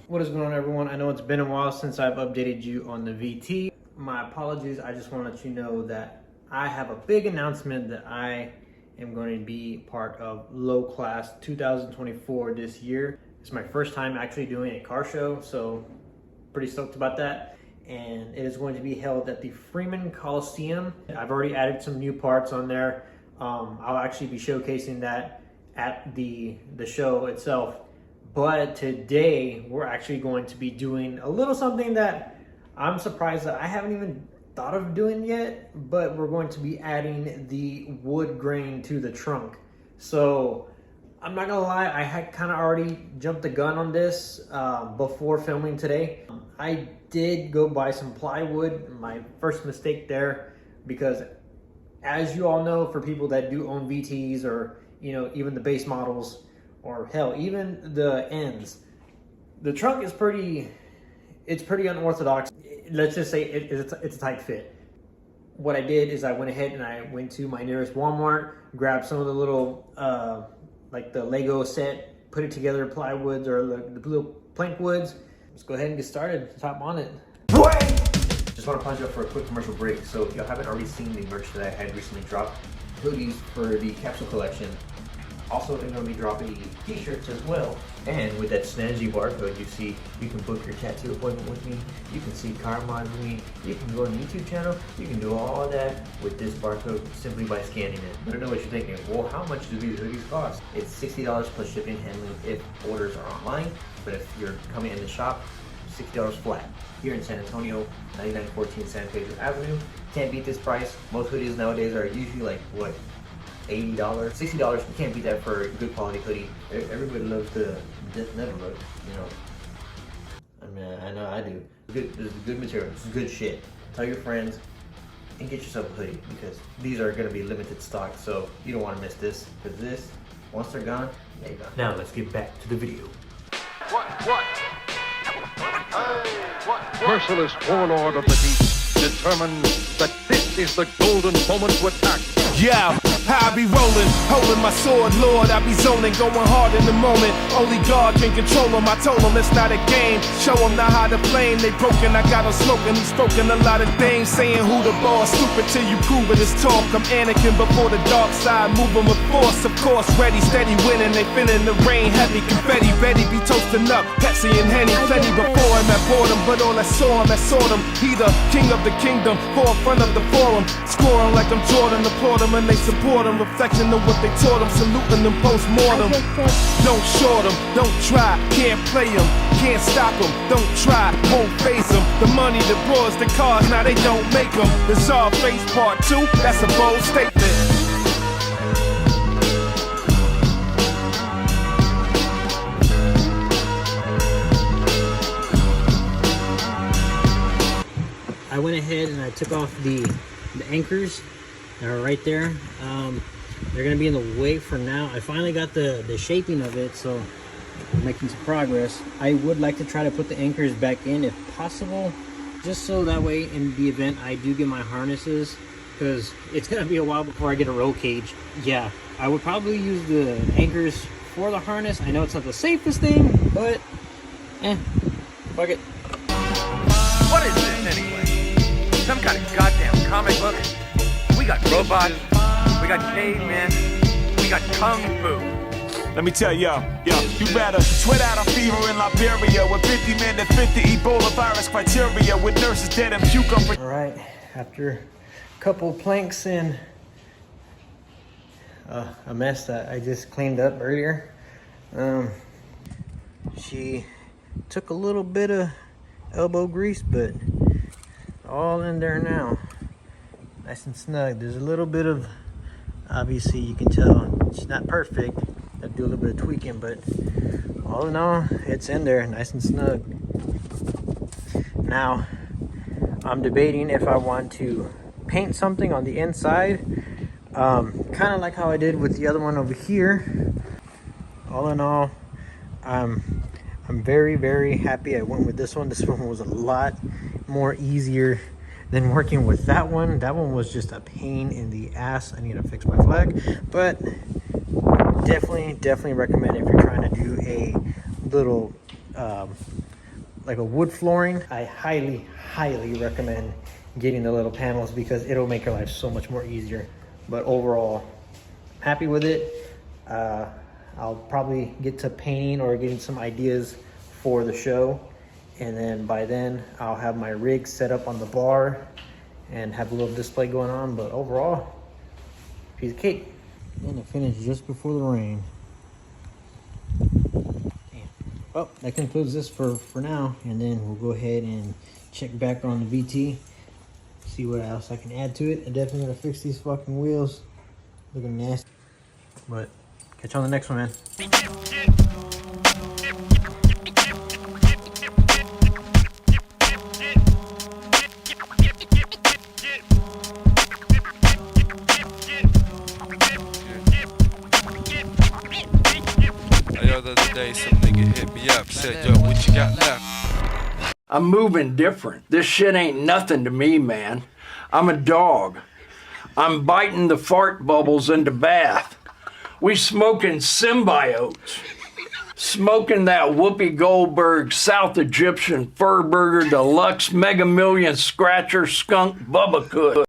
What is going on, everyone? I know it's been a while since I've updated you on the VT. My apologies. I just want to let you know that I have a big announcement that I am going to be part of Low Class 2024 this year. It's my first time actually doing a car show, so pretty stoked about that. And it is going to be held at the Freeman Coliseum. I've already added some new parts on there. I'll actually be showcasing that at the show itself. But today we're actually going to be doing a little something that I'm surprised that I haven't even thought of doing yet, but we're going to be adding the wood grain to the trunk. So I'm not gonna lie, I had kind of already jumped the gun on this before filming today. I did go buy some plywood, my first mistake there, because as you all know, for people that do own VTs or even the base models, or hell, even the ends, the trunk is pretty unorthodox. Let's just say it's a tight fit. What I did is I went ahead and I went to my nearest Walmart, grabbed some of the little like the Lego set, put it together, plywoods or the little plank woods. Let's go ahead and get started. Top on it. Just want to pause you up for a quick commercial break. So if y'all haven't already seen the merch that I had recently dropped, hoodies for the capsule collection. Also, they're going to be dropping t-shirts as well. And with that snazzy barcode, you see, you can book your tattoo appointment with me. You can see car mods with me. You can go on the YouTube channel. You can do all of that with this barcode simply by scanning it. But I know what you're thinking. Well, how much do these hoodies cost? It's $60 plus shipping and handling if orders are online. But if you're coming in the shop, $60 flat. Here in San Antonio, 9914 San Pedro Avenue. Can't beat this price. Most hoodies nowadays are usually like, what, $80, $60. You can't beat that for a good quality hoodie. Everybody loves the never look, I mean, I know I do. This is good material. This is good shit. Tell your friends and get yourself a hoodie, because these are going to be limited stock, so you don't want to miss this. Because this, once they're gone, they're gone. Now let's get back to the video. What? Merciless warlord of the deep, determined that this is the golden moment to attack. Yeah, I be rolling, holding my sword, Lord, I be zoning, going hard in the moment. Only God can control them. I told them it's not a game. Show them not how to play. They broken, I got them smoking. He's spoken a lot of things, saying who the boss. Stupid till you prove it is talk. I'm Anakin before the dark side, moving with force. Of course, ready, steady, winning. They feeling the rain, heavy confetti. Betty be toasting up, Pepsi and Henny. Plenty before him at boredom, but all I saw him. He the king of the kingdom, forefront of the forum. Scoring like I'm Jordan, applaud him and they support him. Reflection of what they taught him, saluting them post-mortem. Don't short him, don't try, can't play him, can't stop him, don't try, won't face him. The money, the broads, the cars, now they don't make them. The Czar face part 2, that's a bold statement. I went ahead and I took off the anchors that are right there. They're gonna be in the way for now. I finally got the shaping of it, so I'm making some progress. I would like to try to put the anchors back in if possible, just so that way in the event I do get my harnesses, because it's gonna be a while before I get a roll cage. Yeah, I would probably use the anchors for the harness. I know it's not the safest thing, but fuck it. What is this anyway? Some kind of goddamn comic book? We got robots, we got cavemen, we got kung fu. Let me tell y'all, you better sweat out a fever in Liberia with 50 men that fit the Ebola virus criteria, with nurses dead and puke up. All right, after a couple planks and a mess that I just cleaned up earlier, she took a little bit of elbow grease, but all in there now, nice and snug. There's a little bit of, obviously you can tell it's not perfect. I do a little bit of tweaking, but all in all, it's in there, nice and snug. Now, I'm debating if I want to paint something on the inside, kind of like how I did with the other one over here. All in all, I'm very, very happy I went with this one. This one was a lot more easier than working with that one. That one was just a pain in the ass. I need to fix my flag, but definitely recommend if you're trying to do a little like a wood flooring. I highly recommend getting the little panels because it'll make your life so much more easier. But overall, happy with it. I'll probably get to painting or getting some ideas for the show, and then by then I'll have my rig set up on the bar and have a little display going on. But overall, piece of cake. And it finished just before the rain. Well, that concludes this for now, and then we'll go ahead and check back on the VT, see what else I can add to it. I definitely gotta fix these fucking wheels, looking nasty. But catch you on the next one, man. The other day, some nigga hit me up, said, yo, what you got left? I'm moving different. This shit ain't nothing to me, man. I'm a dog. I'm biting the fart bubbles in the bath. We smoking symbiotes. Smoking that Whoopi Goldberg South Egyptian Fur Burger Deluxe Mega Million Scratcher Skunk Bubba Cook.